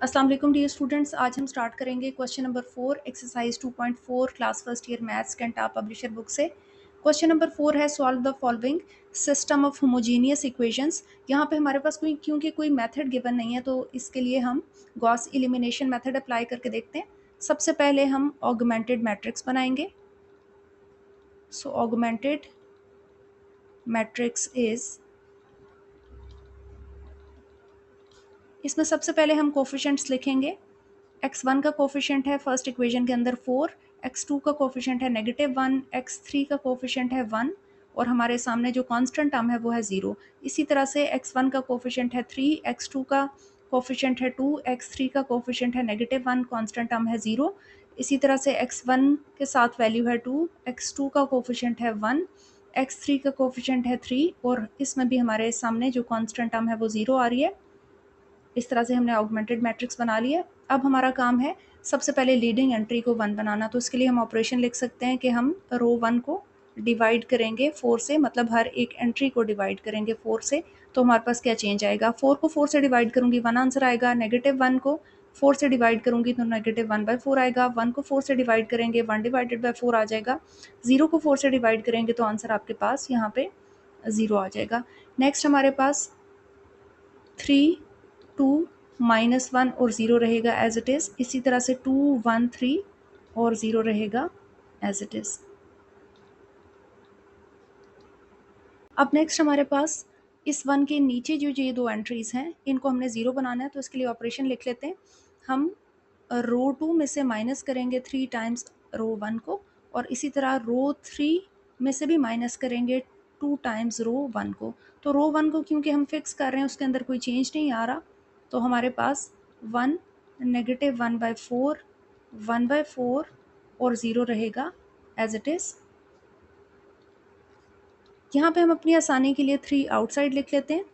अस्सलाम वालेकुम dear students, आज हम स्टार्ट करेंगे question number 4 exercise 2.4 class first year maths कैंटाब पब्लिशर बुक से। क्वेश्चन नंबर 4 है solve the following system of homogeneous equations. यहाँ पे हमारे पास क्योंकि कोई मेथड गिवन नहीं है तो इसके लिए हम गॉस एलिमिनेशन मेथड अप्लाई करके देखते हैं। सबसे पहले हम ऑगमेंटेड मैट्रिक्स बनाएंगे। सो ऑगमेंटेड मैट्रिक्स इज, इसमें सबसे पहले हम कोफिशिएंट्स लिखेंगे। x1 का कोफिशिएंट है फर्स्ट इक्वेशन के अंदर 4, x2 का कोफिशिएंट है -1, x3 का कोफिशिएंट है 1 और हमारे सामने जो कांस्टेंट टर्म है वो है 0। इसी तरह से x1 का कोफिशिएंट है 3, x2 का कोफिशिएंट है 2, x3 का कोफिशिएंट है -1, कांस्टेंट टर्म है 0। इसी तरह से x1 के साथ वैल्यू है 2, x2 का कोफिशिएंट है 1, x3 का कोफिशिएंट है 3 और इसमें भी हमारे सामने जो कांस्टेंट टर्म है वो 0 आ रही है। इस तरह से हमने ऑगमेंटेड मैट्रिक्स बना लिया। अब हमारा काम है सबसे पहले लीडिंग एंट्री को 1 बनाना। तो इसके लिए हम ऑपरेशन लिख सकते हैं कि हम रो 1 को डिवाइड करेंगे 4 से, मतलब हर एक एंट्री को डिवाइड करेंगे 4 से। तो हमारे पास क्या चेंज आएगा, 4 को 4 से डिवाइड करूंगी 1 आंसर आएगा, -1 को 4 से डिवाइड करूंगी तो -1/4 आएगा, 1 को 4 से डिवाइड करेंगे 1/4 आ जाएगा, 0 को 4 से डिवाइड करेंगे तो आंसर आपके पास यहाँ पे 0 आ जाएगा। नेक्स्ट हमारे पास 3, 2, -1 और 0 रहेगा एज इट इज़। इसी तरह से 2, 1, 3 और 0 रहेगा एज इट इज़। अब नेक्स्ट हमारे पास इस 1 के नीचे जो ये दो एंट्रीज हैं इनको हमने 0 बनाना है। तो इसके लिए ऑपरेशन लिख लेते हैं। हम रो 2 में से माइनस करेंगे 3 टाइम्स रो 1 को और इसी तरह रो 3 में से भी माइनस करेंगे 2 टाइम्स रो 1 को। तो रो 1 को क्योंकि हम फिक्स कर रहे हैं उसके अंदर कोई चेंज नहीं आ रहा, तो हमारे पास 1, -1/4, 1/4 और 0 रहेगा एज इट इज़। यहाँ पे हम अपनी आसानी के लिए 3 आउटसाइड लिख लेते हैं।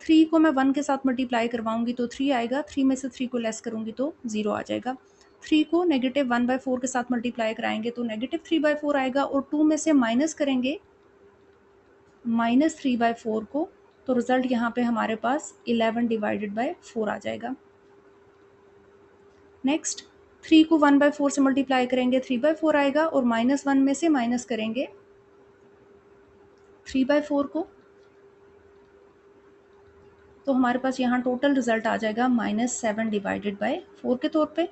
3 को मैं 1 के साथ मल्टीप्लाई करवाऊंगी तो 3 आएगा, 3 में से 3 को लेस करूंगी तो 0 आ जाएगा। 3 को -1/4 के साथ मल्टीप्लाई कराएंगे तो -3/4 आएगा और 2 में से माइनस करेंगे -3/4 को, तो रिजल्ट यहाँ पे हमारे पास 11/4 आ जाएगा। नेक्स्ट 3 को 1/4 से मल्टीप्लाई करेंगे 3/4 आएगा और -1 में से माइनस करेंगे 3/4 को, तो हमारे पास यहाँ टोटल रिजल्ट आ जाएगा -7/4 के तौर पे।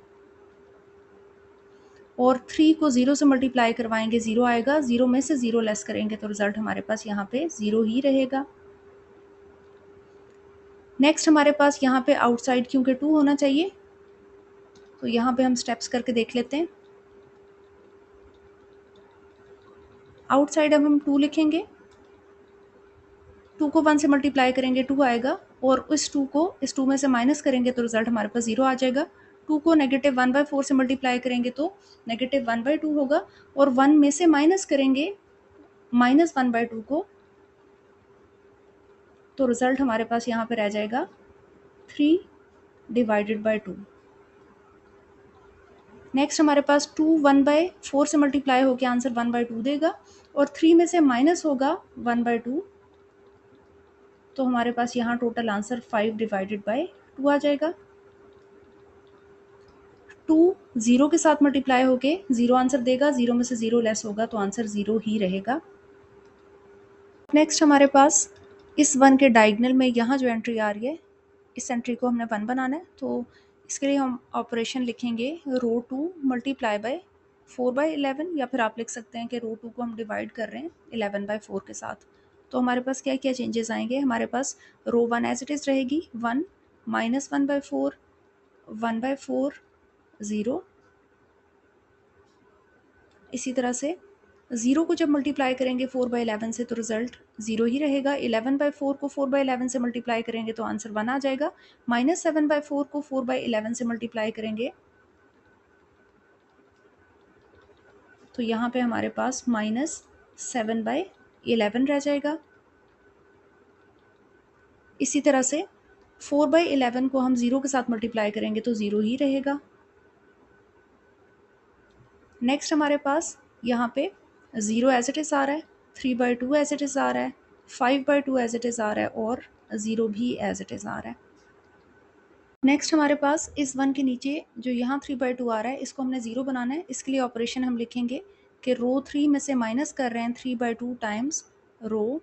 और 3 को 0 से मल्टीप्लाई करवाएंगे 0 आएगा, 0 में से 0 लेस करेंगे तो रिजल्ट हमारे पास यहाँ पे 0 ही रहेगा। नेक्स्ट हमारे पास यहाँ पे आउटसाइड क्योंकि 2 होना चाहिए, तो यहाँ पे हम स्टेप्स करके देख लेते हैं। आउटसाइड अब हम 2 लिखेंगे, 2 को 1 से मल्टीप्लाई करेंगे 2 आएगा और इस 2 को इस 2 में से माइनस करेंगे तो रिजल्ट हमारे पास 0 आ जाएगा। 2 को -1/4 से मल्टीप्लाई करेंगे तो -1/2 होगा और 1 में से माइनस करेंगे -1/2 को, तो रिजल्ट हमारे पास यहाँ पे रह जाएगा 3/2। नेक्स्ट हमारे पास 2 1/4 से मल्टीप्लाई होकर आंसर 1/2 देगा और 3 में से माइनस होगा 1/2, तो हमारे पास यहाँ टोटल आंसर 5/2 आ जाएगा। 2 0 के साथ मल्टीप्लाई होके 0 आंसर देगा, 0 में से 0 लेस होगा तो आंसर 0 ही रहेगा। नेक्स्ट हमारे पास इस 1 के डायगोनल में यहाँ जो एंट्री आ रही है इस एंट्री को हमने 1 बनाना है। तो इसके लिए हम ऑपरेशन लिखेंगे रो 2 मल्टीप्लाई बाय 4/11, या फिर आप लिख सकते हैं कि रो 2 को हम डिवाइड कर रहे हैं 11/4 के साथ। तो हमारे पास क्या क्या चेंजेस आएंगे, हमारे पास रो 1 एज इट इज़ रहेगी 1, -1/4, 1/4, 0। इसी तरह से 0 को जब मल्टीप्लाई करेंगे 4/11 से तो रिजल्ट 0 ही रहेगा। 11/4 को 4/11 से मल्टीप्लाई करेंगे तो आंसर 1 आ जाएगा। -7/4 को 4/11 से मल्टीप्लाई करेंगे तो यहाँ पे हमारे पास -7/11 रह जाएगा। इसी तरह से 4/11 को हम 0 के साथ मल्टीप्लाई करेंगे तो 0 ही रहेगा। नेक्स्ट हमारे पास यहाँ पे 0 एज इट इज़ आ रहा है, 3/2 एज इट इज़ आ रहा है, 5/2 एज इट इज़ आ रहा है और 0 भी एज इट इज़ आ रहा है। नेक्स्ट हमारे पास इस 1 के नीचे जो यहाँ 3/2 आ रहा है, इसको हमने 0 बनाना है। इसके लिए ऑपरेशन हम लिखेंगे कि रो 3 में से माइनस कर रहे हैं 3/2 टाइम्स रो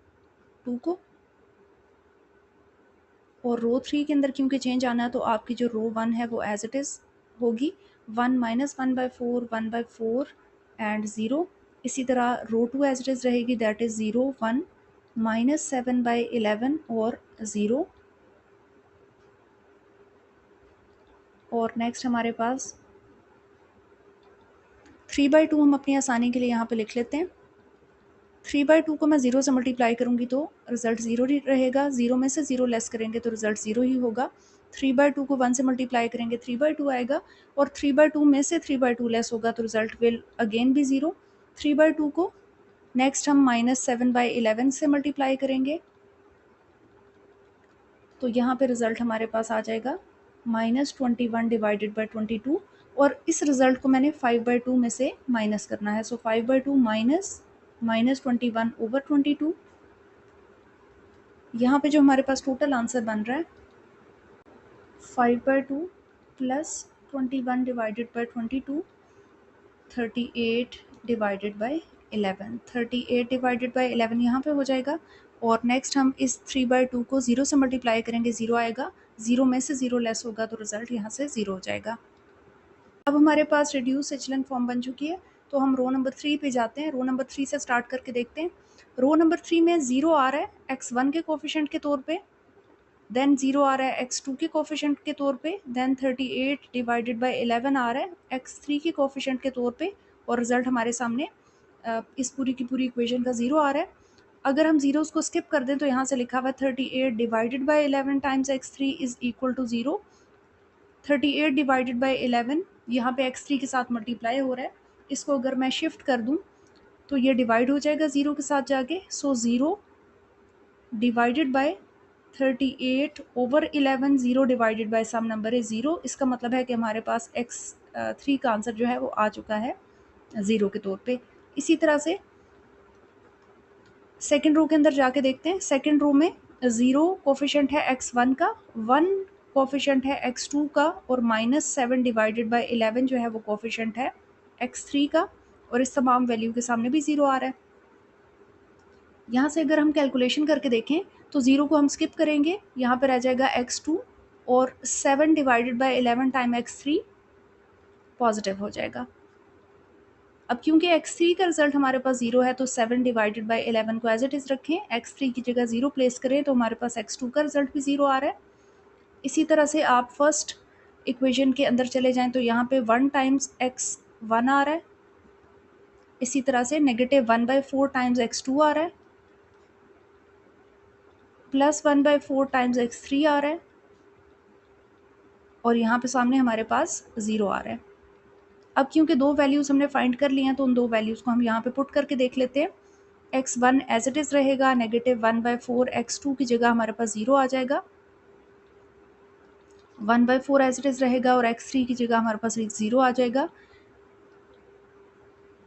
2 को, और रो 3 के अंदर क्योंकि चेंज आना है तो आपकी जो रो 1 है वो एज इट इज़ होगी 1 माइनस 1/4 1/4 एंड 0। इसी तरह रो 2 एज इट इज़ रहेगी, दैट इज़ 0 1 माइनस 7/11 और 0। और नेक्स्ट हमारे पास 3/2 हम अपनी आसानी के लिए यहाँ पे लिख लेते हैं। 3/2 को मैं 0 से मल्टीप्लाई करूँगी तो रिजल्ट 0 ही रहेगा। 0 में से 0 लेस करेंगे तो रिजल्ट 0 ही होगा। 3/2 को 1 से मल्टीप्लाई करेंगे 3/2 आएगा, और 3/2 में से 3/2 लेस होगा तो रिजल्ट विल अगेन भी 0। 3/2 को नेक्स्ट हम माइनस 7/11 से मल्टीप्लाई करेंगे तो यहाँ पे रिजल्ट हमारे पास आ जाएगा -21 डिवाइडेड बाई 22, और इस रिजल्ट को मैंने 5/2 में से माइनस करना है। सो 5/2 माइनस -21 ओवर 22। यहाँ पे जो हमारे पास टोटल आंसर बन रहा है 5/2 plus 21 divided by 22, 38 divided by 11। 38 divided by 11 यहाँ पे हो जाएगा, और नेक्स्ट हम इस 3/2 को 0 से मल्टीप्लाई करेंगे, 0 आएगा। 0 में से 0 लेस होगा तो रिजल्ट यहाँ से 0 हो जाएगा। अब हमारे पास रिड्यूस एचलन फॉर्म बन चुकी है, तो हम रो नंबर 3 पे जाते हैं। रो नंबर 3 से स्टार्ट करके देखते हैं। रो नंबर 3 में 0 आ रहा है x1 के कोफिशिएंट के तौर पे, देन 0 आ रहा है x2 के कोफिशिएंट के तौर पे, देन 38 डिवाइडेड बाई 11 आ रहा है x3 के कोफिशिएंट के तौर पे, और रिजल्ट हमारे सामने इस पूरी की पूरी इक्वेशन का 0 आ रहा है। अगर हम जीरोस को स्किप कर दें तो यहाँ से लिखा हुआ है 38 divided by 11 times x3 is equal to 0। 38 divided by 11 यहाँ पे x3 के साथ मल्टीप्लाई हो रहा है, इसको अगर मैं शिफ्ट कर दूँ तो ये डिवाइड हो जाएगा 0 के साथ जाके। So 0 divided by 38 over 11, 0 divided by some number है 0। इसका मतलब है कि हमारे पास x3 का आंसर जो है वो आ चुका है 0 के तौर पे। इसी तरह से सेकेंड रो के अंदर जाके देखते हैं। सेकेंड रो में 0 कोफिशिएंट है x1 का, 1 कोफिशिएंट है x2 का, और -7 डिवाइडेड बाय 11 जो है वो कोफिशिएंट है x3 का, और इस तमाम वैल्यू के सामने भी 0 आ रहा है। यहाँ से अगर हम कैलकुलेशन करके देखें तो 0 को हम स्किप करेंगे, यहाँ पर रह जाएगा x2, और 7 divided by 11 time x3 positive हो जाएगा। अब क्योंकि x3 का रिजल्ट हमारे पास 0 है तो 7 डिवाइडेड बाय 11 को एज इट इज़ रखें, x3 की जगह 0 प्लेस करें तो हमारे पास x2 का रिजल्ट भी 0 आ रहा है। इसी तरह से आप फर्स्ट इक्वेशन के अंदर चले जाएं तो यहाँ पे 1 टाइम्स x1 आ रहा है। इसी तरह से -1/4 टाइम्स x2 आ रहा है, प्लस 1/4 टाइम्स x3 आ रहा है, और यहाँ पे सामने हमारे पास 0 आ रहा है। अब क्योंकि दो वैल्यूज़ हमने फाइंड कर ली हैं तो उन दो वैल्यूज़ को हम यहाँ पे पुट करके देख लेते हैं। x1 एज इट इज़ रहेगा, -1/4 x2 की जगह हमारे पास 0 आ जाएगा, 1/4 एज इट इज़ रहेगा, और x3 की जगह हमारे पास 0 आ जाएगा।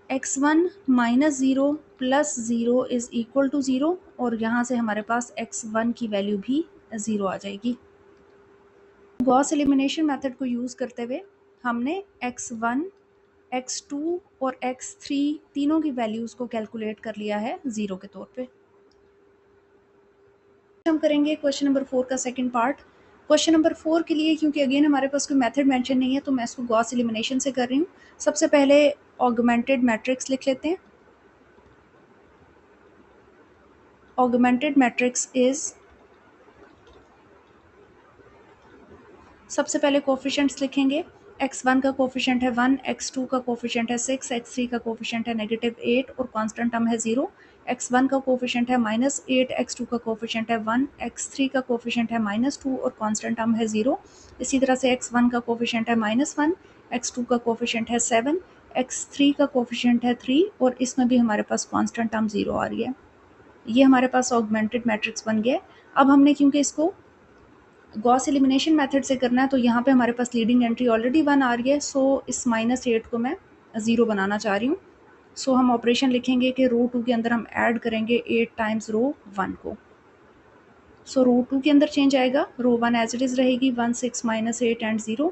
x1 minus 0 plus 0 is equal to 0, और यहाँ से हमारे पास x1 की वैल्यू भी 0 आ जाएगी। गॉस एलिमिनेशन मेथड को यूज़ करते हुए हमने x1, x2 और x3 तीनों की वैल्यूज़ को कैलकुलेट कर लिया है 0 के तौर पे। हम करेंगे क्वेश्चन नंबर 4 का सेकंड पार्ट। क्वेश्चन नंबर 4 के लिए क्योंकि अगेन हमारे पास कोई मेथड मेंशन नहीं है तो मैं इसको गॉस एलिमिनेशन से कर रही हूँ। सबसे पहले ऑगमेंटेड मैट्रिक्स लिख लेते हैं। ऑगमेंटेड मैट्रिक्स इज़, सबसे पहले कोफिशिएंट्स लिखेंगे। x1 का कोफिशिएंट है 1, x2 का कोफिशिएंट है 6, x3 का कोफिशिएंट है -8 और कांस्टेंट टर्म है 0। x1 का कोफिशिएंट है -8, x2 का कोफिशिएंट है 1, x3 का कोफिशिएंट है -2 और कांस्टेंट टर्म है 0। इसी तरह से x1 का कोफिशिएंट है -1, x2 का कोफिशिएंट है 7, x3 का कोफिशिएंट है 3, और इसमें भी हमारे पास कांस्टेंट टर्म 0 आ रही है। ये हमारे पास ऑगमेंटेड मैट्रिक्स बन गया। अब हमने क्योंकि इसको गॉस एलिमिनेशन मेथड से करना है तो यहाँ पे हमारे पास लीडिंग एंट्री ऑलरेडी 1 आ रही है, सो इस -8 को मैं 0 बनाना चाह रही हूँ। सो हम ऑपरेशन लिखेंगे कि रो 2 के अंदर हम ऐड करेंगे 8 टाइम्स रो 1 को। सो रो 2 के अंदर चेंज आएगा, रो 1 एज इट इज़ रहेगी 1 6 माइनस 8 एंड 0।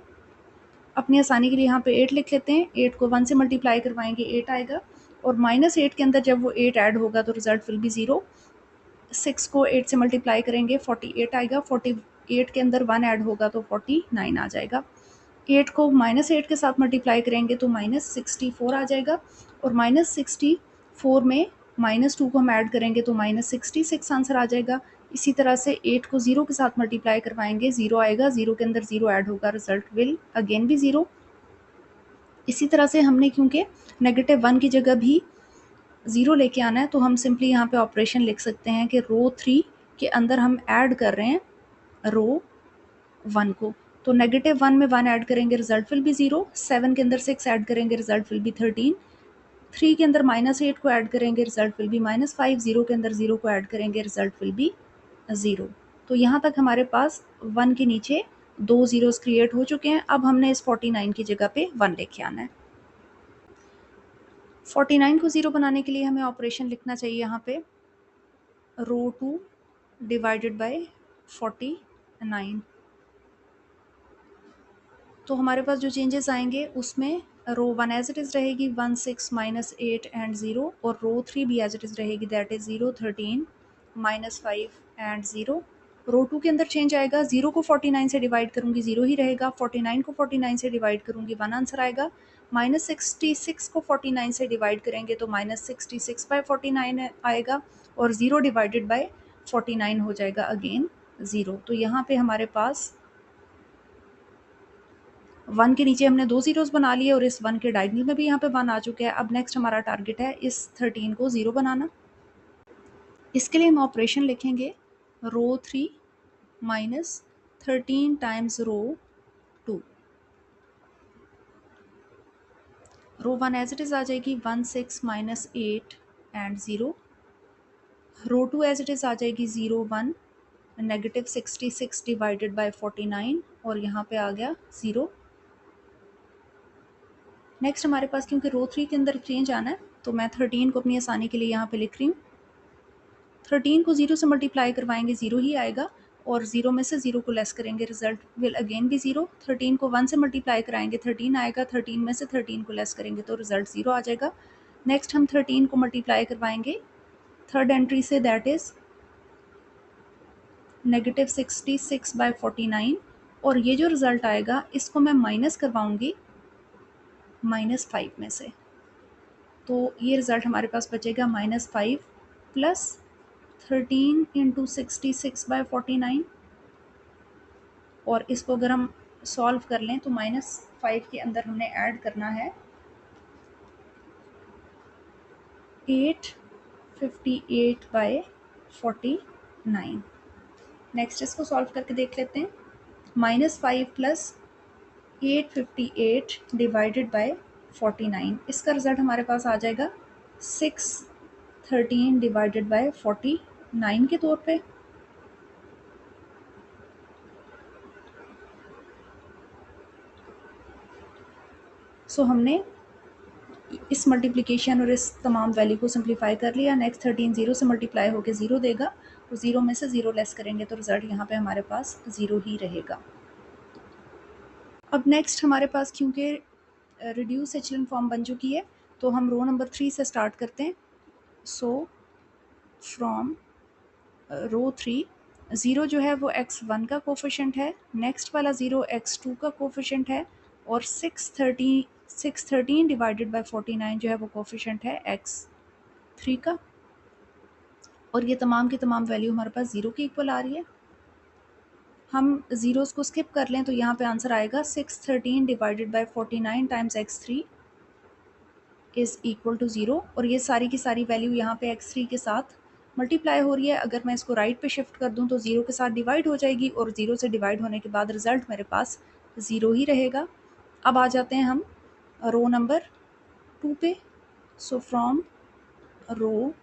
अपनी आसानी के लिए यहाँ पे 8 लिख लेते हैं, 8 को 1 से मल्टीप्लाई करवाएंगे 8 आएगा, और -8 के अंदर जब वो 8 ऐड होगा तो रिजल्ट विल बी 0। 6 को 8 से मल्टीप्लाई करेंगे 48 आएगा, 48 के अंदर 1 ऐड होगा तो 49 आ जाएगा। 8 को -8 के साथ मल्टीप्लाई करेंगे तो -64 आ जाएगा, और -64 में -2 को हम ऐड करेंगे तो -66 आंसर आ जाएगा। इसी तरह से 8 को 0 के साथ मल्टीप्लाई करवाएंगे 0 आएगा, 0 के अंदर 0 ऐड होगा, रिजल्ट विल अगेन भी 0। इसी तरह से हमने क्योंकि -1 की जगह भी 0 लेके आना है तो हम सिंपली यहाँ पे ऑपरेशन लिख सकते हैं कि रो 3 के अंदर हम ऐड कर रहे हैं रो 1 को, तो -1 में 1 ऐड करेंगे रिजल्ट विल बी 0, 7 के अंदर 6 ऐड करेंगे रिजल्ट विल बी 13, 3 के अंदर -8 को ऐड करेंगे रिजल्ट विल बी -5, 0 के अंदर 0 को ऐड करेंगे रिजल्ट विल बी 0। तो यहाँ तक हमारे पास 1 के नीचे 2 ज़ीरोज़ क्रिएट हो चुके हैं। अब हमने इस 49 की जगह पे 1 लेके आना है। 49 को 0 बनाने के लिए हमें ऑपरेशन लिखना चाहिए यहाँ पे रो 2 डिवाइडेड बाय 49। तो हमारे पास जो चेंजेस आएंगे उसमें रो 1 एज इट इज़ रहेगी 1 6 माइनस 8 एंड 0, और रो 3 भी एज इट इज़ रहेगी दैट इज़ 0 13 -5 एंड 0। रो 2 के अंदर चेंज आएगा, 0 को 49 से डिवाइड करूंगी 0 ही रहेगा, 49 को 49 से डिवाइड करूंगी 1 आंसर आएगा, -66 को 49 से डिवाइड करेंगे तो -66/49 आएगा, और 0 डिवाइडेड बाय 49 हो जाएगा अगेन 0। तो यहाँ पे हमारे पास 1 के नीचे हमने 2 ज़ीरोज़ बना लिए और इस 1 के डायगोनल में भी यहाँ पे 1 आ चुका है। अब नेक्स्ट हमारा टारगेट है इस 13 को 0 बनाना। इसके लिए हम ऑपरेशन लिखेंगे row 3 minus 13 times row 2। Row 1 as it is आ जाएगी 1 6 minus 8 and 0। Row 2 as it is आ जाएगी 0 1 -66 डिवाइडेड बाय 49, और यहाँ पे आ गया 0। नेक्स्ट हमारे पास क्योंकि रो 3 के अंदर चेंज आना है तो मैं 13 को अपनी आसानी के लिए यहाँ पे लिख रही हूँ। 13 को 0 से मल्टीप्लाई करवाएंगे 0 ही आएगा, और 0 में से 0 को लेस करेंगे रिजल्ट विल अगेन भी 0। 13 को 1 से मल्टीप्लाई कराएंगे 13 आएगा, 13 में से 13 को लेस करेंगे तो रिजल्ट 0 आ जाएगा। नेक्स्ट हम 13 को मल्टीप्लाई करवाएंगे third entry say that is -66/49, और ये जो रिज़ल्ट आएगा इसको मैं माइनस करवाऊंगी -5 में से, तो ये रिज़ल्ट हमारे पास बचेगा -5 प्लस 13 इंटू 66/49, और इसको अगर हम सॉल्व कर लें तो -5 के अंदर हमने ऐड करना है 858/49। नेक्स्ट इसको सॉल्व करके देख लेते हैं। -5 प्लस 858 डिवाइडेड बाय 49, इसका रिजल्ट हमारे पास आ जाएगा 613 डिवाइडेड बाय 49 के तौर पे। सो हमने इस मल्टीप्लिकेशन और इस तमाम वैल्यू को सिंप्लीफाई कर लिया। नेक्स्ट 13 0 से मल्टीप्लाई होकर 0 देगा, तो 0 में से 0 लेस करेंगे तो रिजल्ट यहाँ पे हमारे पास 0 ही रहेगा। अब नेक्स्ट हमारे पास क्योंकि रिड्यूस एचलन फॉर्म बन चुकी है तो हम रो नंबर 3 से स्टार्ट करते हैं। सो फ्रॉम रो 3 0 जो है वो x1 का कोफिशेंट है, नेक्स्ट वाला 0 x2 का कोफिशेंट है, और 613 डिवाइडेड बाय 49 जो है वो कोफिशेंट है x3 का, और ये तमाम की तमाम वैल्यू हमारे पास 0 के इक्वल आ रही है। हम ज़ीरोज़ को स्किप कर लें तो यहाँ पे आंसर आएगा 613 divided by 49 times x3 is equal to 0, और ये सारी की सारी वैल्यू यहाँ पे x3 के साथ मल्टीप्लाई हो रही है। अगर मैं इसको राइट पे शिफ्ट कर दूँ तो 0 के साथ डिवाइड हो जाएगी, और 0 से डिवाइड होने के बाद रिज़ल्ट मेरे पास 0 ही रहेगा। अब आ जाते हैं हम रो नंबर 2 पे। So from row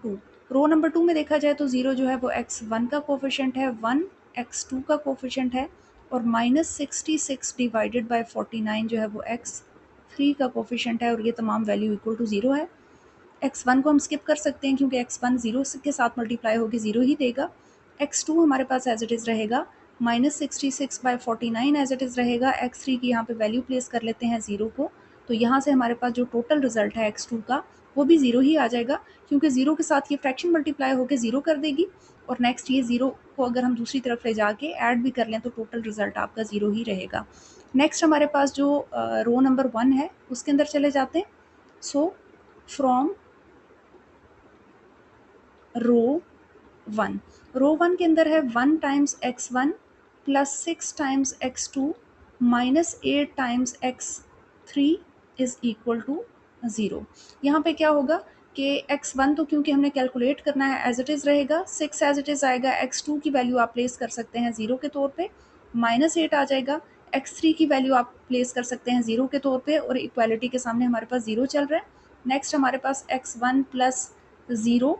2, row number 2 में देखा जाए तो 0 जो है वो x1 का कोफिशेंट है, 1 x2 का कोफिशेंट है, और -66 डिवाइडेड बाय 49 जो है वो x3 का कोफिशेंट है, और ये तमाम वैल्यू इक्वल टू 0 है। x1 को हम स्किप कर सकते हैं क्योंकि x1 0 के साथ मल्टीप्लाई होकर 0 ही देगा। x2 हमारे पास एज इट इज़ रहेगा -66/49 एज इट इज़ रहेगा। x3 की यहाँ पे वैल्यू प्लेस कर लेते हैं 0 को, तो यहाँ से हमारे पास जो टोटल रिजल्ट है x2 का वो भी 0 ही आ जाएगा, क्योंकि 0 के साथ ये फ्रैक्शन मल्टीप्लाई होकर 0 कर देगी। और नेक्स्ट ये 0 को अगर हम दूसरी तरफ ले जाके ऐड भी कर लें तो टोटल रिजल्ट आपका 0 ही रहेगा। नेक्स्ट हमारे पास जो रो नंबर 1 है उसके अंदर चले जाते हैं। सो फ्रॉम रो वन के अंदर है 1 टाइम्स x1 प्लस 6 times x2 minus 8 times x3 is equal to 0। यहाँ पे क्या होगा कि x1 तो क्योंकि हमने कैलकुलेट करना है एज इट इज़ रहेगा, 6 एज इट इज़ आएगा, x2 की वैल्यू आप प्लेस कर सकते हैं 0 के तौर पे, -8 आ जाएगा, x3 की वैल्यू आप प्लेस कर सकते हैं 0 के तौर पे, और इक्वालिटी के सामने हमारे पास 0 चल रहा है। नेक्स्ट हमारे पास x1 प्लस 0,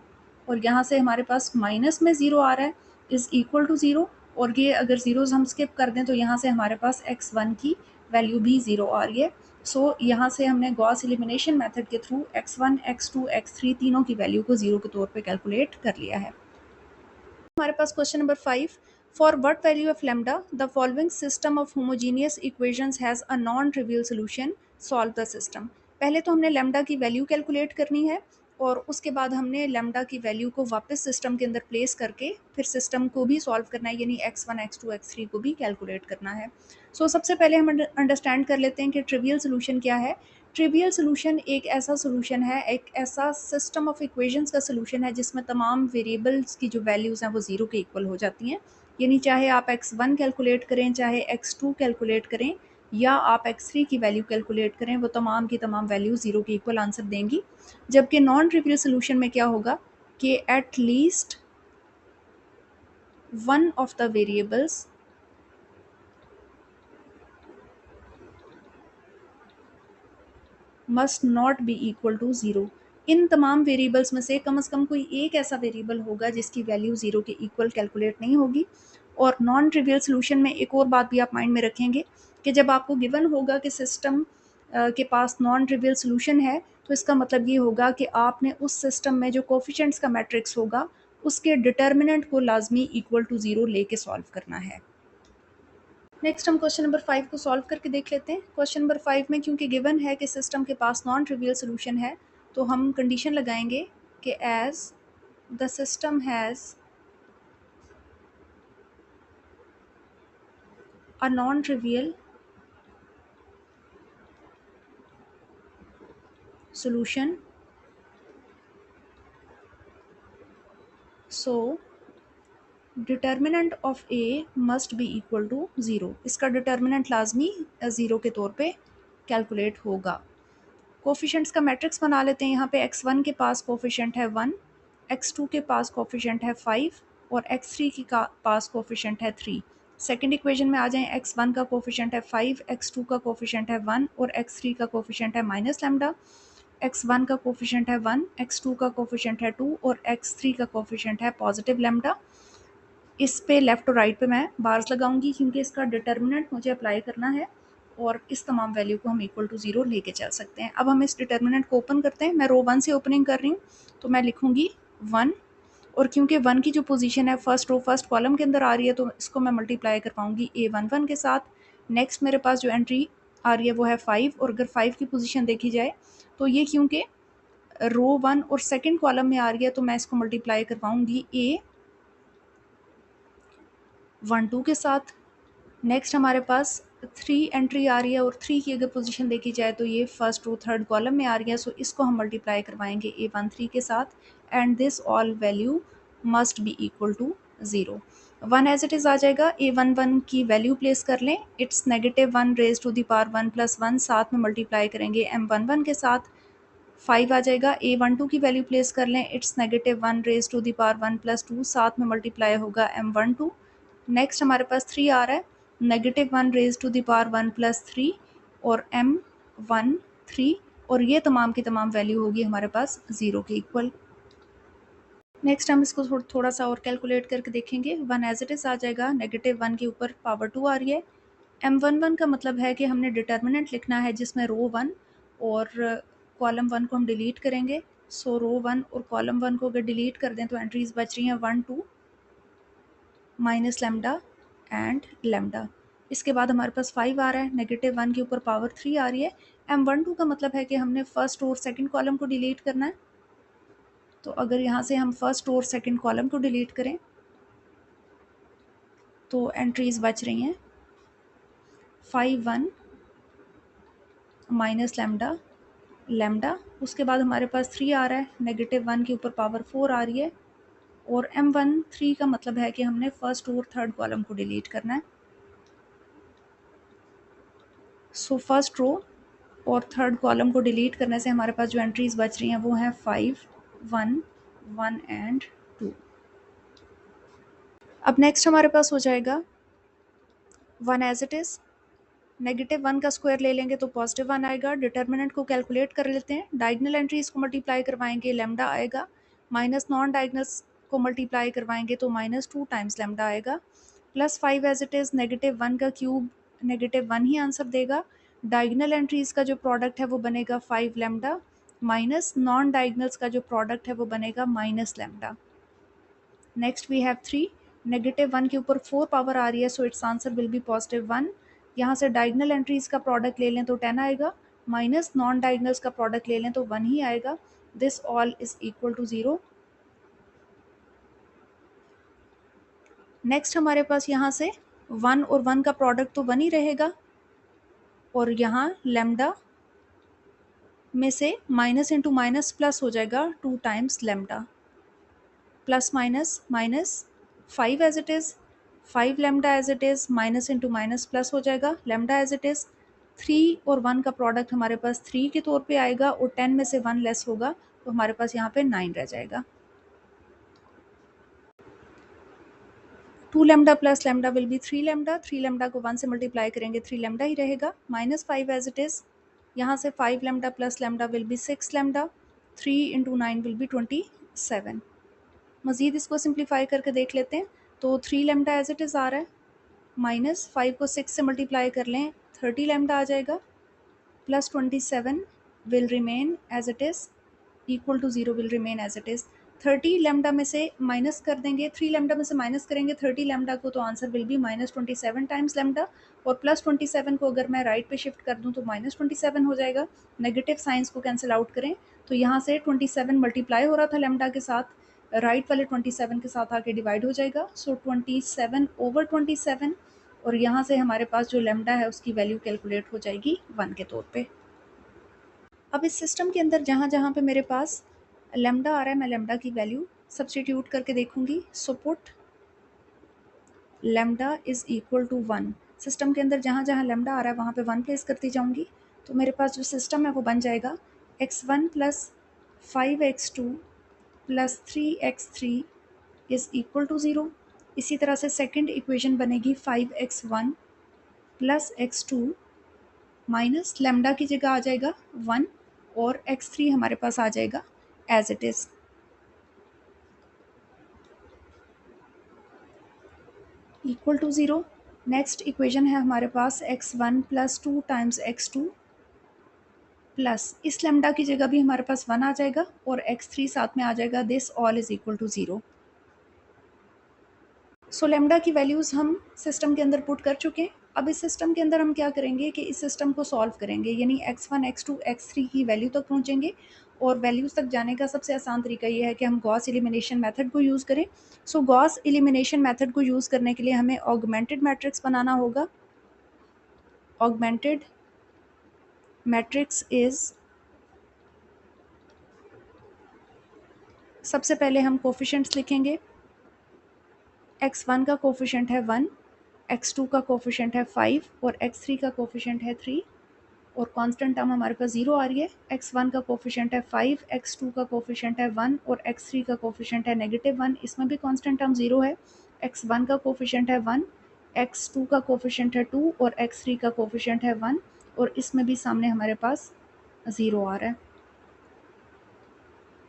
और यहाँ से हमारे पास माइनस में 0 आ रहा है, इज़ इक्वल टू 0, और ये अगर ज़ीरोज़ हम स्किप कर दें तो यहाँ से हमारे पास x1 की वैल्यू भी 0 आ रही है। सो यहाँ से हमने गॉस एलिमिनेशन मेथड के थ्रू x1, x2, x3 तीनों की वैल्यू को 0 के तौर पे कैलकुलेट कर लिया है। हमारे पास question number 5, for what value of lambda the following system of homogeneous equations has a non trivial solution, solve the system. पहले तो हमने लैम्डा की वैल्यू कैलकुलेट करनी है, और उसके बाद हमने लैम्डा की वैल्यू को वापस सिस्टम के अंदर प्लेस करके फिर सिस्टम को भी सॉल्व करना है, यानी x1, x2, x3 को भी कैलकुलेट करना है। सो सबसे पहले हम अंडरस्टैंड कर लेते हैं कि ट्रिवियल सोल्यूशन क्या है। ट्रिवियल सोल्यूशन एक ऐसा सोल्यूशन है, एक ऐसा सिस्टम ऑफ इक्वेशंस का सोल्यूशन है जिसमें तमाम वेरिएबल्स की जो वैल्यूज़ हैं वो 0 के इक्वल हो जाती हैं। यानी चाहे आप x1 कैलकुलेट करें, चाहे x2 कैलकुलेट करें, या आप x3 की वैल्यू कैलकुलेट करें, वो तमाम की तमाम वैल्यू 0 के इक्वल आंसर देंगी। जबकि नॉन ट्रिवियल सोल्यूशन में क्या होगा कि at least one of the variables must not be equal to 0। इन तमाम वेरिएबल्स में से कम कोई एक ऐसा वेरिएबल होगा जिसकी वैल्यू 0 के इक्वल कैलकुलेट नहीं होगी। और नॉन ट्रिवियल सोल्यूशन में एक और बात भी आप माइंड में रखेंगे कि जब आपको गिवन होगा कि सिस्टम के पास नॉन ट्रिवियल सोल्यूशन है, तो इसका मतलब ये होगा कि आपने उस सिस्टम में जो कोफिशिएंट्स का मैट्रिक्स होगा उसके डिटर्मिनेंट को लाजमी इक्वल टू 0 लेके सॉल्व करना है। नेक्स्ट हम क्वेश्चन नंबर 5 को सॉल्व करके देख लेते हैं। क्वेश्चन नंबर 5 में क्योंकि गिवन है कि सिस्टम के पास नॉन ट्रिवियल सोल्यूशन है, तो हम कंडीशन लगाएंगे कि as the system has a non trivial solution, so determinant of A must be equal to 0। इसका डिटर्मिनेंट लाजमी 0 के तौर पे कैलकुलेट होगा। कोफिशेंट्स का मैट्रिक्स बना लेते हैं। यहाँ पे x1 के पास कोफिशेंट है 1, x2 के पास कोफिशेंट है 5, और x3 के पास कोफिशेंट है 3। सेकेंड इक्वेशन में आ जाएं, x1 का कोफिशेंट है 5, x2 का कोफिशेंट है 1, और x3 का कोफिशेंट है माइनस लैम्डा। x1 का कोफिशेंट है 1, x2 का कोफिशेंट है 2, और x3 का कोफिशेंट है पॉजिटिव लैम्डा। इस पे लेफ़्ट और राइट पे मैं बार्स लगाऊंगी क्योंकि इसका डिटर्मिनेंट मुझे अप्लाई करना है, और इस तमाम वैल्यू को हम इक्वल टू 0 लेके चल सकते हैं। अब हम इस डिटर्मिनेंट को ओपन करते हैं। मैं रो 1 से ओपनिंग कर रही हूँ, तो मैं लिखूंगी 1, और क्योंकि 1 की जो पोजीशन है फर्स्ट रो फर्स्ट कॉलम के अंदर आ रही है, तो इसको मैं मल्टीप्लाई कर पाऊंगी A11 के साथ। नेक्स्ट मेरे पास जो एंट्री आ रही है वो है 5, और अगर 5 की पोजीशन देखी जाए तो ये क्योंकि रो 1 और सेकेंड कॉलम में आ रही है, तो मैं इसको मल्टीप्लाई कर पाऊंगी A12 के साथ। नेक्स्ट हमारे पास 3 एंट्री आ रही है, और 3 की अगर पोजीशन देखी जाए तो ये फर्स्ट रो थर्ड कॉलम में आ रही है, सो इसको हम मल्टीप्लाई करवाएंगे A13 के साथ, and this all value must be equal to 0। 1 as it is आ जाएगा। A11 की वैल्यू प्लेस कर लें, it's -1 raise to the power 1 + 1, साथ में मल्टीप्लाई करेंगे M11 के साथ। 5 आ जाएगा। A12 की वैल्यू प्लेस कर लें, it's -1 raise to the power 1 + 2, साथ में मल्टीप्लाई होगा M12। नेक्स्ट हमारे पास 3 आ रहा है, -1 रेज टू द पावर 1 + 3, और M13, और ये तमाम की तमाम वैल्यू होगी हमारे पास 0 के इक्वल। नेक्स्ट हम इसको थोड़ा सा और कैलकुलेट करके देखेंगे। 1 एज इट इज़ आ जाएगा, -1 के ऊपर पावर 2 आ रही है। M11 का मतलब है कि हमने डिटर्मिनेंट लिखना है जिसमें रो 1 और कॉलम 1 को हम डिलीट करेंगे। सो रो 1 और कॉलम 1 को अगर डिलीट कर दें तो एंट्रीज बच रही हैं 1, 2, माइनस लेमडा एंड लेमडा। इसके बाद हमारे पास 5 आ रहा है, -1 के ऊपर पावर 3 आ रही है। M12 का मतलब है कि हमने फर्स्ट और सेकंड कॉलम को डिलीट करना है। तो अगर यहाँ से हम फर्स्ट और सेकंड कॉलम को डिलीट करें तो एंट्रीज बच रही हैं 5 1 माइनस लेमडा लेमडा। उसके बाद हमारे पास 3 आ रहा है, -1 के ऊपर पावर 4 आ रही है। और M13 का मतलब है कि हमने फर्स्ट और थर्ड कॉलम को डिलीट करना है। सो फर्स्ट रो और थर्ड कॉलम को डिलीट करने से हमारे पास जो एंट्रीज बच रही हैं वो हैं 5 1 1 एंड 2। अब नेक्स्ट हमारे पास हो जाएगा 1 एज इट इज़। -1 का स्क्वायर ले लेंगे तो +1 आएगा। डिटर्मिनेंट को कैलकुलेट कर लेते हैं। डायगनल एंट्रीज को मल्टीप्लाई करवाएंगे लेमडा आएगा, माइनस नॉन डायगनल्स को मल्टीप्लाई करवाएंगे तो -2 टाइम्स लेमडा आएगा। +5 एज इट इज़। -1 का क्यूब -1 ही आंसर देगा। डायगनल एंट्रीज का जो प्रोडक्ट है वो बनेगा 5 लेमडा, माइनस नॉन डायगनल्स का जो प्रोडक्ट है वो बनेगा minus lambda. Next we have 3। -1 के ऊपर 4 पावर आ रही है, so it's answer will be +1। यहाँ से डायगनल एंट्रीज का प्रोडक्ट ले लें तो 10 आएगा, माइनस नॉन डायगनल्स का प्रोडक्ट ले लें तो 1 ही आएगा। This all is equal to 0। Next हमारे पास यहाँ से 1 और 1 का प्रोडक्ट तो 1 ही रहेगा, और यहाँ लेमडा में से माइनस इंटू माइनस प्लस हो जाएगा 2 times lambda. Plus minus minus 5 as it is, 5 lambda as it is, minus into minus plus हो जाएगा लेमडा एज इट इज़। 3 और 1 का प्रोडक्ट हमारे पास 3 के तौर पे आएगा, और 10 में से 1 लेस होगा तो हमारे पास यहाँ पे 9 रह जाएगा। 2 lambda plus lambda will be 3 lambda. 3 lambda को 1 से मल्टीप्लाई करेंगे 3 लेमडा ही रहेगा। -5 एज इट इज़। यहाँ से 5 lambda plus lambda will be 6 lambda. 3 into 9 will be 27। मज़ीद इसको सिंप्लीफाई करके देख लेते हैं। तो 3 लेमडा एज इट इज़ आ रहा है, -5 को 6 से मल्टीप्लाई कर लें 30 लेमडा आ जाएगा, +27 will remain as it is, equal to 0 will remain as it is. 30 lambda में से माइनस कर देंगे, 3 लेमडा में से माइनस करेंगे 30 लेमडा को, तो answer will B -27 times lambda. और +27 को अगर मैं राइट पे शिफ्ट कर दूं तो -27 हो जाएगा। नेगेटिव साइंस को कैंसिल आउट करें तो यहाँ से 27 मल्टीप्लाई हो रहा था लेमडा के साथ, राइट वाले 27 के साथ आके डिवाइड हो जाएगा। सो 27/27, और यहाँ से हमारे पास जो लेमडा है उसकी वैल्यू कैलकुलेट हो जाएगी 1 के तौर पे। अब इस सिस्टम के अंदर जहाँ जहाँ पे मेरे पास लेमडा आ रहा है मैं लेमडा की वैल्यू सब्स्टिट्यूट करके देखूंगी। So put lambda is equal to 1। System के अंदर जहाँ जहाँ लेमडा आ रहा है वहाँ पे 1 प्लेस करती जाऊंगी, तो मेरे पास जो सिस्टम है वो बन जाएगा x1 + 5x2 + 3x3 is equal to 0। इसी तरह से सेकंड इक्वेशन बनेगी 5x1 + x2 माइनस लेमडा की जगह आ जाएगा 1, और x3 हमारे पास आ जाएगा as it is, equal to 0। Next equation है हमारे पास x1 + 2 टाइम्स x2 प्लस इस लेमडा की जगह भी हमारे पास 1 आ जाएगा, और x3 साथ में आ जाएगा। This all is equal to 0। So lambda की वैल्यूज़ हम सिस्टम के अंदर पुट कर चुके हैं। अब इस सिस्टम के अंदर हम क्या करेंगे कि इस सिस्टम को सॉल्व करेंगे, यानी x1 x2 x3 की वैल्यू तक पहुंचेंगे। और वैल्यूज़ तक जाने का सबसे आसान तरीका ये है कि हम गॉस एलिमिनेशन मेथड को यूज़ करें। सो गॉस एलिमिनेशन मेथड को यूज़ करने के लिए हमें ऑगमेंटेड मैट्रिक्स बनाना होगा। ऑगमेंटेड मैट्रिक्स इज़, सबसे पहले हम कोफिशिएंट्स लिखेंगे। x1 का कोफिशिएंट है 1, x2 का कोफिशिएंट है 5, और x3 का कोफिशिएंट है 3, और कांस्टेंट टर्म हमारे पास 0 आ रही है। x1 का कोफिशिएंट है 5, x2 का कोफिशिएंट है 1, और x3 का कोफिशिएंट है -1, इसमें भी कांस्टेंट टर्म 0 है। x1 का कोफिशिएंट है 1, x2 का कोफिशिएंट है 2, और x3 का कोफिशिएंट है 1, और इसमें भी सामने हमारे पास 0 आ रहा है।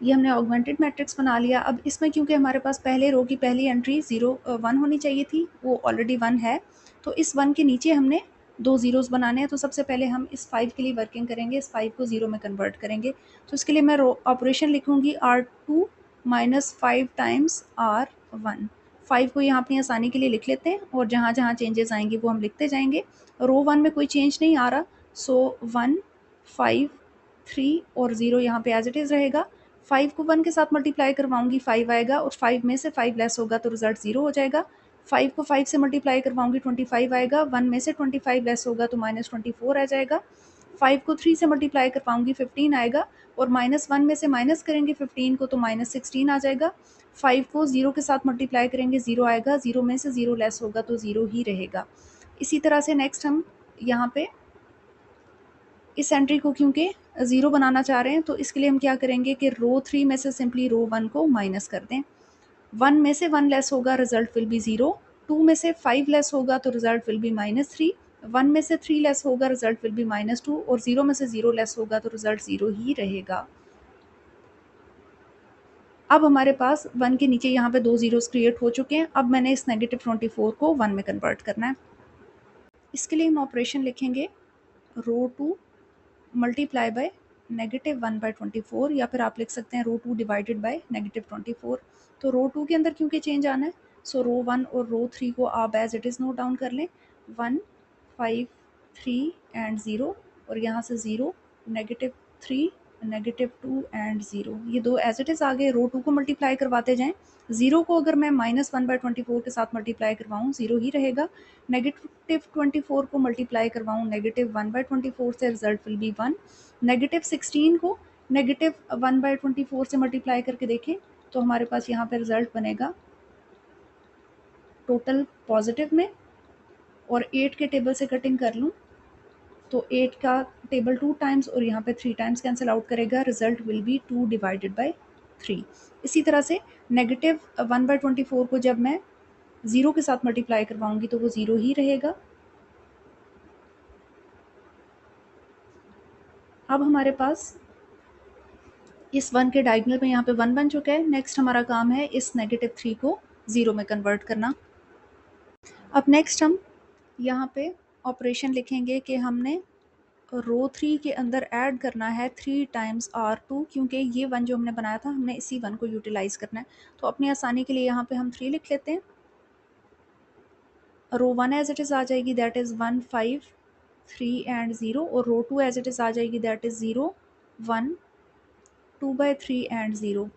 ये हमने ऑगमेंटेड मैट्रिक्स बना लिया। अब इसमें क्योंकि हमारे पास पहले रो की पहली एंट्री 1 होनी चाहिए थी, वो ऑलरेडी 1 है, तो इस 1 के नीचे हमने 2 ज़ीरोज़ बनाने हैं। तो सबसे पहले हम इस 5 के लिए वर्किंग करेंगे, इस 5 को 0 में कन्वर्ट करेंगे। तो इसके लिए मैं रो ऑपरेशन लिखूँगी R2 - 5 टाइम्स R1। 5 को यहाँ अपनी आसानी के लिए लिख लेते हैं और जहाँ जहाँ चेंजेस आएंगे वो हम लिखते जाएंगे। रो 1 में कोई चेंज नहीं आ रहा, सो 1, 5, 3 और 0 यहाँ पे एज इट इज़ रहेगा। 5 को 1 के साथ मल्टीप्लाई करवाऊंगी 5 आएगा, और 5 में से 5 लेस होगा तो रिजल्ट 0 हो जाएगा। 5 को 5 से मल्टीप्लाई करवाऊंगी 25 आएगा, 1 में से 25 लेस होगा तो -24 आ जाएगा। 5 को 3 से मल्टीप्लाई करवाऊंगी 15 आएगा, और -1 में से माइनस करेंगे 15 को तो -16 आ जाएगा। 5 को 0 के साथ मल्टीप्लाई करेंगे 0 आएगा, 0 में से 0 लेस होगा तो 0 ही रहेगा। इसी तरह से नेक्स्ट हम यहाँ पे इस एंट्री को क्योंकि 0 बनाना चाह रहे हैं तो इसके लिए हम क्या करेंगे कि रो 3 में से सिंपली रो 1 को माइनस कर दें। 1 में से 1 लेस होगा, रिजल्ट विल बी 0। 2 में से 5 लेस होगा तो रिजल्ट विल बी -3। 1 में से 3 लेस होगा, रिजल्ट विल बी -2, और 0 में से 0 लेस होगा तो रिजल्ट 0 ही रहेगा। अब हमारे पास 1 के नीचे यहाँ पे 2 ज़ीरोस क्रिएट हो चुके हैं। अब मैंने इस -24 को 1 में कन्वर्ट करना है। इसके लिए हम ऑपरेशन लिखेंगे रो 2 मल्टीप्लाई बाय -1/24, या फिर आप लिख सकते हैं रो 2 डिवाइडेड बाय -24। तो रो 2 के अंदर क्योंकि चेंज आना है, सो रो 1 और रो 3 को आप as it is note down कर लें, 1, 5, 3 एंड 0, और यहाँ से 0, -3, -2 एंड 0, ये दो एज इट इज़ आ गए। रो 2 को मल्टीप्लाई करवाते जाएं। 0 को अगर मैं -1/24 के साथ मल्टीप्लाई करवाऊँ 0 ही रहेगा। -24 को मल्टीप्लाई करवाऊँ -1/24 से, रिजल्ट विल बी 1। -16 को -1/24 से मल्टीप्लाई करके देखें तो हमारे पास यहाँ पे रिजल्ट बनेगा टोटल पॉजिटिव में, और 8 के टेबल से कटिंग कर लूँ तो 8 का टेबल 2 टाइम्स और यहाँ पे 3 टाइम्स कैंसिल आउट करेगा, result will be 2 divided by 3। इसी तरह से -1/24 को जब मैं 0 के साथ मल्टीप्लाई करवाऊंगी तो वो 0 ही रहेगा। अब हमारे पास इस 1 के डायगोनल में यहाँ पे 1 बन चुका है। नेक्स्ट हमारा काम है इस -3 को 0 में कन्वर्ट करना। अब नेक्स्ट हम यहाँ पे ऑपरेशन लिखेंगे कि हमने रो 3 के अंदर ऐड करना है 3 टाइम्स R2, क्योंकि ये 1 जो हमने बनाया था हमने इसी 1 को यूटिलाइज करना है। तो अपनी आसानी के लिए यहाँ पे हम 3 लिख लेते हैं। रो 1 एज इट इज़ आ जाएगी, दैट इज़ 1, 5, 3 एंड 0, और रो 2 एज इट इज़ आ जाएगी, दैट इज़ 0, 1, 2/3 एंड 0।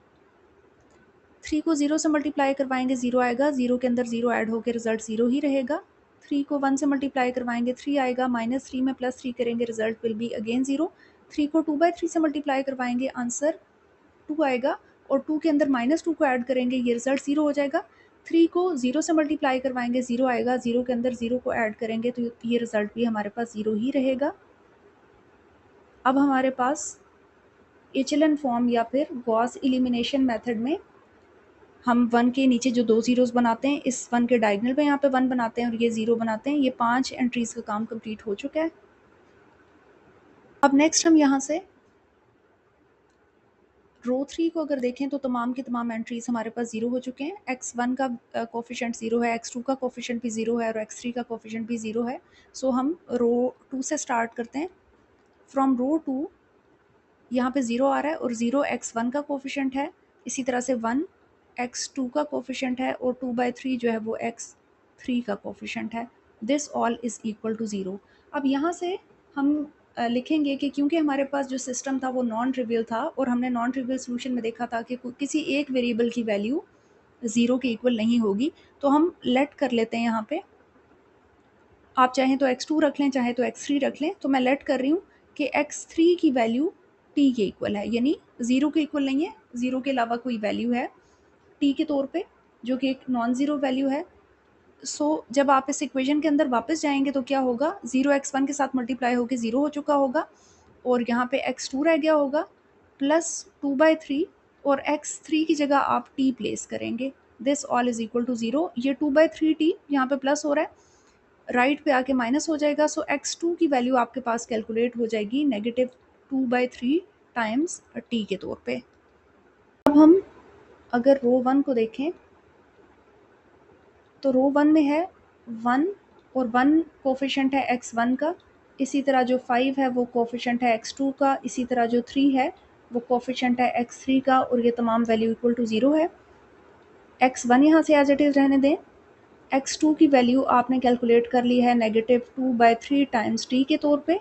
3 को 0 से मल्टीप्लाई करवाएंगे 0 आएगा, 0 के अंदर 0 ऐड होकर रिजल्ट 0 ही रहेगा। 3 को 1 से मल्टीप्लाई करवाएंगे 3 आएगा, -3 में +3 करेंगे, रिजल्ट विल बी अगेन 0। 3 को 2/3 से मल्टीप्लाई करवाएंगे, आंसर 2 आएगा, और 2 के अंदर -2 को ऐड करेंगे, ये रिजल्ट 0 हो जाएगा। 3 को 0 से मल्टीप्लाई करवाएंगे 0 आएगा, 0 के अंदर 0 को ऐड करेंगे तो ये रिजल्ट भी हमारे पास 0 ही रहेगा। अब हमारे पास एचेलन फॉर्म या फिर गॉस एलिमिनेशन मेथड में हम 1 के नीचे जो 2 ज़ीरोज़ बनाते हैं, इस 1 के डायगोनल पे यहाँ पे 1 बनाते हैं और ये 0 बनाते हैं। ये 5 एंट्रीज़ का काम कंप्लीट हो चुका है। अब नेक्स्ट हम यहाँ से रो 3 को अगर देखें तो तमाम की तमाम एंट्रीज़ हमारे पास 0 हो चुके हैं। x1 का कोफिशिएंट 0 है, x2 का कोफिशिएंट भी 0 है, और x3 का कोफिशिएंट भी 0 है। सो हम रो 2 से स्टार्ट करते हैं। फ्रॉम रो 2 यहाँ पे 0 आ रहा है, और 0 x1 का कोफिशिएंट है। इसी तरह से 1 x2 का कोफिशिएंट है, और 2/3 जो है वो x3 का कोफिशिएंट है। This all is equal to 0। अब यहाँ से हम लिखेंगे कि क्योंकि हमारे पास जो सिस्टम था वो नॉन ट्रिवियल था, और हमने नॉन ट्रिवियल सोल्यूशन में देखा था कि किसी एक वेरिएबल की वैल्यू 0 के इक्वल नहीं होगी, तो हम लेट कर लेते हैं यहाँ पे। आप चाहें तो x2 रख लें, चाहे तो x3 रख लें। तो मैं लेट कर रही हूँ कि x3 की वैल्यू t के इक्वल है, यानी 0 के इक्वल नहीं है, 0 के अलावा कोई वैल्यू है t के तौर पे, जो कि एक नॉन ज़ीरो वैल्यू है। सो जब आप इस इक्वेशन के अंदर वापस जाएंगे तो क्या होगा, 0 x1 के साथ मल्टीप्लाई होकर 0 हो चुका होगा, और यहाँ पे x2 रह गया होगा प्लस 2/3, और x3 की जगह आप t प्लेस करेंगे। This all is equal to 0। ये 2/3t यहाँ पे प्लस हो रहा है, राइट पे आके माइनस हो जाएगा। सो x2 की वैल्यू आपके पास कैलकुलेट हो जाएगी -2/3 टाइम्स t के तौर पे। अब हम अगर रो 1 को देखें तो रो 1 में है 1, और 1 कोफिशिएंट है x1 का। इसी तरह जो 5 है वो कोफिशिएंट है x2 का। इसी तरह जो 3 है वो कोफिशिएंट है x3 का, और ये तमाम वैल्यू इक्वल टू 0 है। x1 यहाँ से एज इट इज़ रहने दें। x2 की वैल्यू आपने कैलकुलेट कर ली है -2/3 टाइम्स t के तौर पे,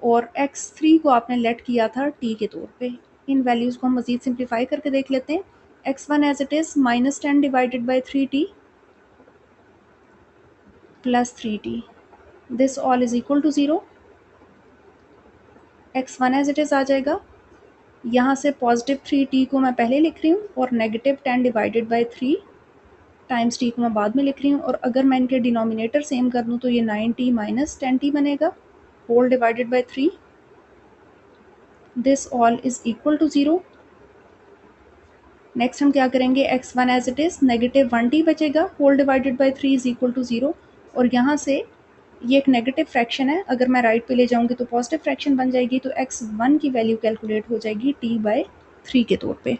और x3 को आपने लेट किया था t के तौर पे। इन वैल्यूज़ को हम मज़ीद सिंप्लीफाई करके देख लेते हैं। x1 as it is -10 divided by 3t plus 3t, this all is equal to 0। x1 as it is आ जाएगा। यहाँ से +3t को मैं पहले लिख रही हूँ और -10 डिवाइडेड बाई 3 टाइम्स t को मैं बाद में लिख रही हूँ, और अगर मैं इनके डिनोमिनेटर सेम कर दूँ तो ये 9t माइनस 10t बनेगा, whole divided by 3, this all is equal to 0। Next हम क्या करेंगे, x1 as it is -1t बचेगा, whole divided by 3 is equal to 0, और यहाँ से ये एक नेगेटिव फ्रैक्शन है, अगर मैं राइट पे ले जाऊँगी तो पॉजिटिव फ्रैक्शन बन जाएगी, तो x1 की वैल्यू कैलकुलेट हो जाएगी t/3 के तौर पे।